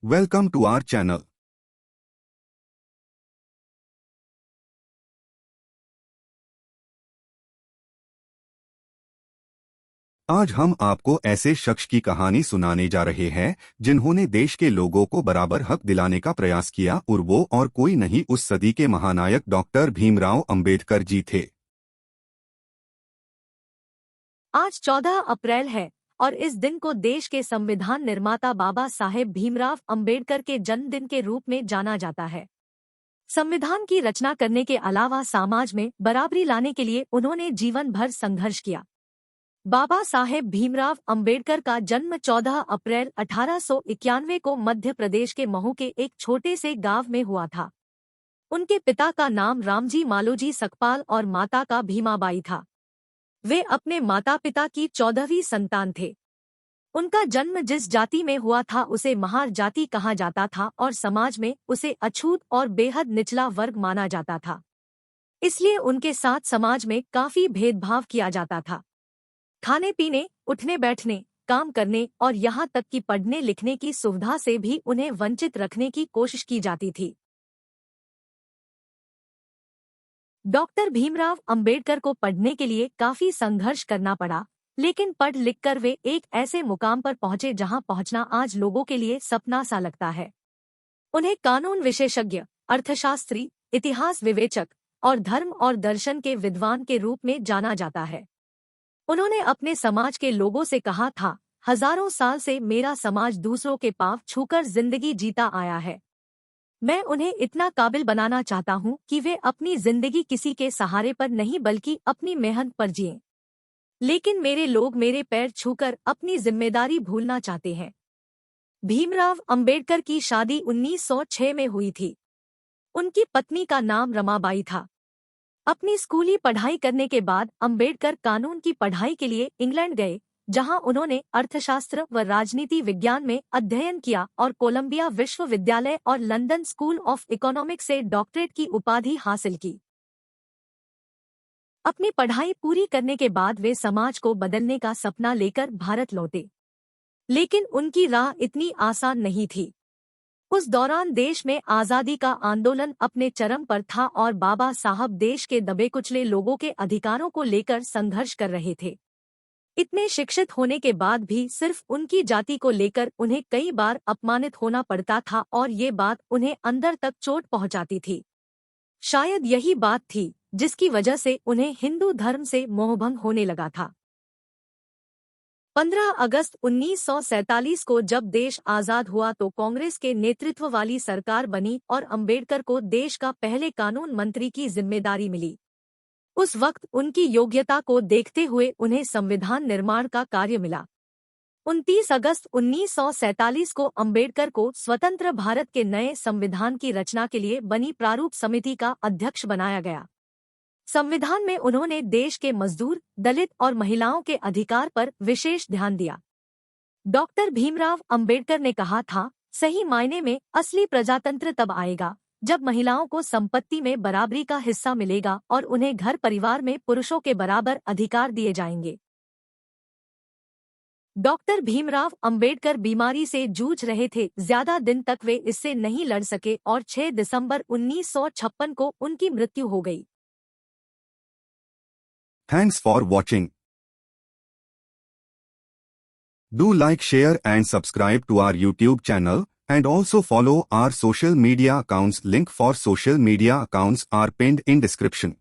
Welcome to our channel. आज हम आपको ऐसे शख्स की कहानी सुनाने जा रहे हैं जिन्होंने देश के लोगों को बराबर हक दिलाने का प्रयास किया और वो और कोई नहीं उस सदी के महानायक डॉक्टर भीमराव अंबेडकर जी थे। आज 14 अप्रैल है और इस दिन को देश के संविधान निर्माता बाबा साहेब भीमराव अंबेडकर के जन्मदिन के रूप में जाना जाता है। संविधान की रचना करने के अलावा समाज में बराबरी लाने के लिए उन्होंने जीवन भर संघर्ष किया। बाबा साहेब भीमराव अंबेडकर का जन्म 14 अप्रैल 1891 को मध्य प्रदेश के महू के एक छोटे से गांव में हुआ था। उनके पिता का नाम रामजी मालोजी सकपाल और माता का भीमाबाई था। वे अपने माता पिता की 14वीं संतान थे। उनका जन्म जिस जाति में हुआ था उसे महार जाति कहा जाता था और समाज में उसे अछूत और बेहद निचला वर्ग माना जाता था। इसलिए उनके साथ समाज में काफी भेदभाव किया जाता था। खाने पीने, उठने बैठने, काम करने और यहाँ तक कि पढ़ने लिखने की सुविधा से भी उन्हें वंचित रखने की कोशिश की जाती थी। डॉक्टर भीमराव अंबेडकर को पढ़ने के लिए काफी संघर्ष करना पड़ा, लेकिन पढ़ लिखकर वे एक ऐसे मुकाम पर पहुंचे जहां पहुंचना आज लोगों के लिए सपना सा लगता है। उन्हें कानून विशेषज्ञ, अर्थशास्त्री, इतिहास विवेचक और धर्म और दर्शन के विद्वान के रूप में जाना जाता है। उन्होंने अपने समाज के लोगों से कहा था, हजारों साल से मेरा समाज दूसरों के पांव छूकर जिंदगी जीता आया है। मैं उन्हें इतना काबिल बनाना चाहता हूं कि वे अपनी जिंदगी किसी के सहारे पर नहीं बल्कि अपनी मेहनत पर जिएं। लेकिन मेरे लोग मेरे पैर छूकर अपनी जिम्मेदारी भूलना चाहते हैं। भीमराव अंबेडकर की शादी 1906 में हुई थी। उनकी पत्नी का नाम रमाबाई था। अपनी स्कूली पढ़ाई करने के बाद अंबेडकर कानून की पढ़ाई के लिए इंग्लैंड गए, जहां उन्होंने अर्थशास्त्र व राजनीति विज्ञान में अध्ययन किया और कोलंबिया विश्वविद्यालय और लंदन स्कूल ऑफ इकोनॉमिक्स से डॉक्टरेट की उपाधि हासिल की। अपनी पढ़ाई पूरी करने के बाद वे समाज को बदलने का सपना लेकर भारत लौटे, लेकिन उनकी राह इतनी आसान नहीं थी। उस दौरान देश में आजादी का आंदोलन अपने चरम पर था और बाबा साहब देश के दबे कुचले लोगों के अधिकारों को लेकर संघर्ष कर रहे थे। इतने शिक्षित होने के बाद भी सिर्फ उनकी जाति को लेकर उन्हें कई बार अपमानित होना पड़ता था और ये बात उन्हें अंदर तक चोट पहुंचाती थी। शायद यही बात थी जिसकी वजह से उन्हें हिंदू धर्म से मोहभंग होने लगा था। 15 अगस्त 1947 को जब देश आजाद हुआ तो कांग्रेस के नेतृत्व वाली सरकार बनी और अंबेडकर को देश का पहले कानून मंत्री की जिम्मेदारी मिली। उस वक्त उनकी योग्यता को देखते हुए उन्हें संविधान निर्माण का कार्य मिला। 29 अगस्त 1947 को अंबेडकर को स्वतंत्र भारत के नए संविधान की रचना के लिए बनी प्रारूप समिति का अध्यक्ष बनाया गया। संविधान में उन्होंने देश के मजदूर, दलित और महिलाओं के अधिकार पर विशेष ध्यान दिया। डॉक्टर भीमराव अंबेडकर ने कहा था, सही मायने में असली प्रजातंत्र तब आएगा जब महिलाओं को संपत्ति में बराबरी का हिस्सा मिलेगा और उन्हें घर परिवार में पुरुषों के बराबर अधिकार दिए जाएंगे। डॉक्टर भीमराव अंबेडकर बीमारी से जूझ रहे थे। ज्यादा दिन तक वे इससे नहीं लड़ सके और 6 दिसंबर 1956 को उनकी मृत्यु हो गई। Thanks for watching. Do like, share and subscribe to our YouTube channel and also follow our social media accounts. Link for social media accounts are pinned in description.